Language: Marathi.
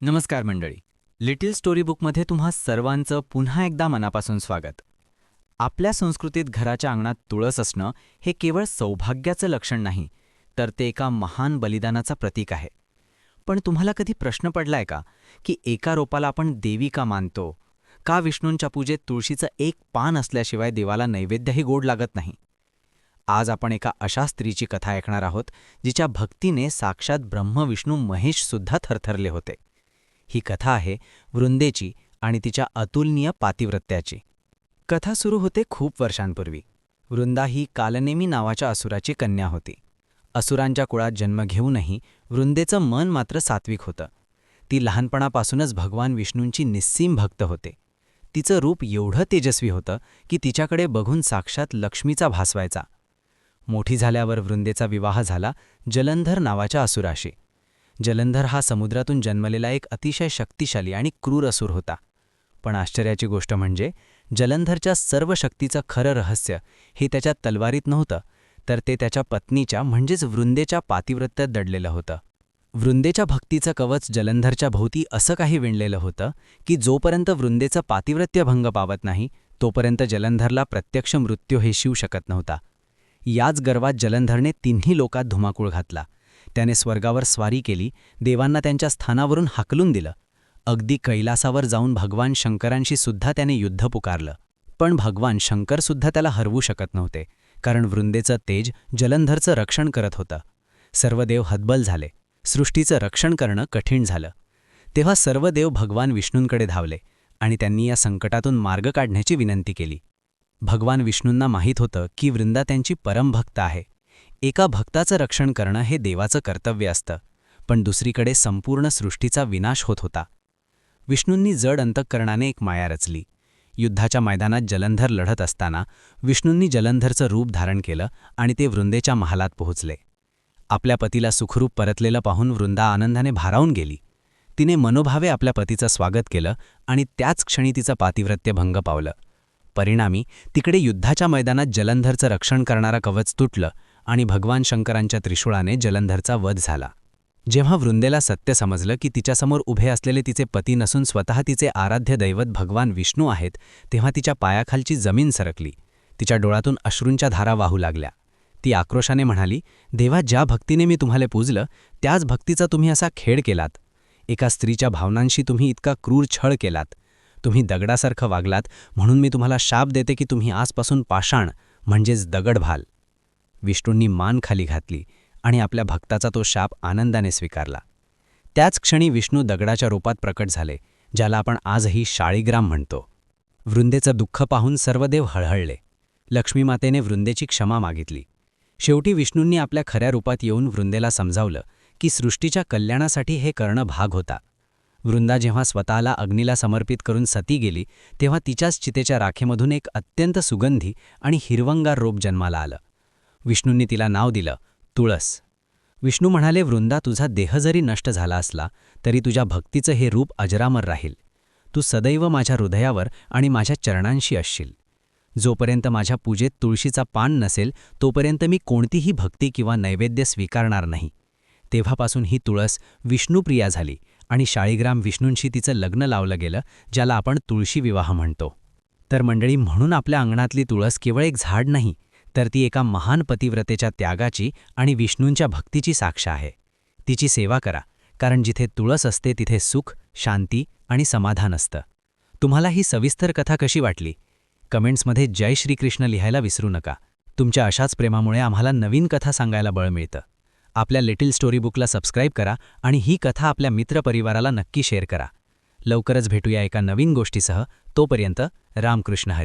नमस्कार मंडळी. लिटिल स्टोरी बुकमध्ये तुम्हा सर्वांचं पुन्हा एकदा मनापासून स्वागत. आपल्या संस्कृतीत घराच्या अंगणात तुळस असणं हे केवळ सौभाग्याचं लक्षण नाही, तर ते एका महान बलिदानाचं प्रतीक आहे. पण तुम्हाला कधी प्रश्न पडलाय का की एका रोपाला आपण देवी का मानतो? का विष्णूंच्या पूजेत तुळशीचं एक पान असल्याशिवाय देवाला नैवेद्यही गोड लागत नाही? आज आपण एका अशा स्त्रीची कथा ऐकणार आहोत जिच्या भक्तीने साक्षात ब्रह्म विष्णू महेशसुद्धा थरथरले होते. ही कथा आहे वृंदेची आणि तिच्या अतुलनीय पातिव्रत्याची. कथा सुरू होते खूप वर्षांपूर्वी. वृंदा ही कालनेमी नावाच्या असुराची कन्या होती. असुरांच्या कुळात जन्म घेऊनही वृंदेचं मन मात्र सात्विक होतं. ती लहानपणापासूनच भगवान विष्णूंची निस्सीम भक्त होते. तिचं रूप एवढं तेजस्वी होतं की तिच्याकडे बघून साक्षात लक्ष्मीचा भास व्हायचा. मोठी झाल्यावर वृंदेचा विवाह झाला जलंधर नावाच्या असुराशी. जलंधर हा समुद्रातून जन्मलेला एक अतिशय शक्तिशाली आणि क्रूर असुर होता. पण आश्चर्याची गोष्ट म्हणजे जलंधरच्या सर्व शक्तीचं खरं रहस्य हे त्याच्या तलवारीत नव्हतं, तर ते त्याच्या पत्नीच्या म्हणजेच वृंदेच्या पातिव्रत्यात दडलेलं होतं. वृंदेच्या भक्तीचं कवच जलंधरच्या भोवती असं काही विणलेलं होतं की जोपर्यंत वृंदेचं पातिव्रत्य भंग पावत नाही तोपर्यंत जलंधरला प्रत्यक्ष मृत्यू हे शिवू शकत नव्हता. याच गर्वात जलंधरने तिन्ही लोकात धुमाकूळ घातला. त्याने स्वर्गावर स्वारी केली, देवांना त्यांच्या स्थानावरून हाकलून दिलं. अगदी कैलासावर जाऊन भगवान शंकरांशी सुद्धा त्याने युद्ध पुकारलं. पण भगवान शंकरसुद्धा त्याला हरवू शकत नव्हते, कारण वृंदेचं तेज जलंधरचं रक्षण करत होतं. सर्व देव हतबल झाले. सृष्टीचं रक्षण करणं कठीण झालं. तेव्हा सर्व देव भगवान विष्णूंकडे धावले आणि त्यांनी या संकटातून मार्ग काढण्याची विनंती केली. भगवान विष्णूंना माहीत होतं की वृंदा त्यांची परमभक्त आहे. एका भक्ताचं रक्षण करणं हे देवाचं कर्तव्य असतं, पण दुसरीकडे संपूर्ण सृष्टीचा विनाश होत होता. विष्णूंनी जड अंतःकरणाने एक माया रचली. युद्धाच्या मैदानात जलंधर लढत असताना विष्णूंनी जलंधरचं रूप धारण केलं आणि ते वृंदेच्या महालात पोहोचले. आपल्या पतीला सुखरूप परतलेलं पाहून वृंदा आनंदाने भारावून गेली. तिने मनोभावे आपल्या पतीचं स्वागत केलं आणि त्याच क्षणी तिचं पातिव्रत्य भंग पावलं. परिणामी तिकडे युद्धाच्या मैदानात जलंधरचं रक्षण करणारा कवच तुटलं आणि भगवान शंकरांच्या त्रिशूळाने जलंधरचा वध झाला. जेव्हा वृंदेला सत्य समजलं की तिच्यासमोर उभे असलेले तिचे पती नसून स्वतः तिचे आराध्य दैवत भगवान विष्णू आहेत, तेव्हा तिच्या पायाखालची जमीन सरकली. तिच्या डोळ्यातून अश्रूंच्या धारा वाहू लागल्या. ती आक्रोशाने म्हणाली, देवा, ज्या भक्तीने मी तुम्हाला पूजलं त्याच भक्तीचा तुम्ही असा खेळ केलात. एका स्त्रीच्या भावनांशी तुम्ही इतका क्रूर छळ केलात. तुम्ही दगडासारखं वागलात, म्हणून मी तुम्हाला शाप देते की तुम्ही आजपासून पाषाण म्हणजेच दगड व्हाल. विष्णूंनी मान खाली घातली आणि आपल्या भक्ताचा तो शाप आनंदाने स्वीकारला. त्याच क्षणी विष्णू दगडाच्या रूपात प्रकट झाले, ज्याला आपण आजही शाळीग्राम म्हणतो. वृंदेचं दुःख पाहून सर्व देव हळहळले. लक्ष्मीमातेने वृंदेची क्षमा मागितली. शेवटी विष्णूंनी आपल्या खऱ्या रूपात येऊन वृंदेला समजावलं की सृष्टीच्या कल्याणासाठी हे करणं भाग होता. वृंदा जेव्हा स्वतःला अग्नीला समर्पित करून सती गेली तेव्हा तिच्याच चितेच्या राखेमधून एक अत्यंत सुगंधी आणि हिरवंगार रूप जन्माला आलं. विष्णूंनी तिला नाव दिलं तुळस. विष्णू म्हणाले, वृंदा, तुझा देह जरी नष्ट झाला असला तरी तुझ्या भक्तीचं हे रूप अजरामर राहील. तू सदैव माझ्या हृदयावर आणि माझ्या चरणांशी असशील. जोपर्यंत माझ्या पूजेत तुळशीचा पान नसेल तोपर्यंत मी कोणतीही भक्ती किंवा नैवेद्य स्वीकारणार नाही. तेव्हापासून ही तुळस विष्णुप्रिया झाली आणि शाळीग्राम विष्णूंशी तिचं लग्न लावलं गेलं, ज्याला आपण तुळशी विवाह म्हणतो. तर मंडळी, म्हणून आपल्या अंगणातली तुळस केवळ एक झाड नाही, तर ती एका महान पतिव्रतेच्या त्यागाची आणि विष्णूंच्या भक्तीची साक्ष आहे. तिची सेवा करा, कारण जिथे तुळस असते तिथे सुख, शांती आणि समाधान असतं. तुम्हाला ही सविस्तर कथा कशी वाटली? कमेंट्समध्ये जय श्रीकृष्ण लिहायला विसरू नका. तुमच्या अशाच प्रेमामुळे आम्हाला नवीन कथा सांगायला बळ मिळतं. आपल्या लिटिल स्टोरी बुकला सबस्क्राईब करा आणि ही कथा आपल्या मित्रपरिवाराला नक्की शेअर करा. लवकरच भेटूया एका नवीन गोष्टीसह. तोपर्यंत रामकृष्ण हरी.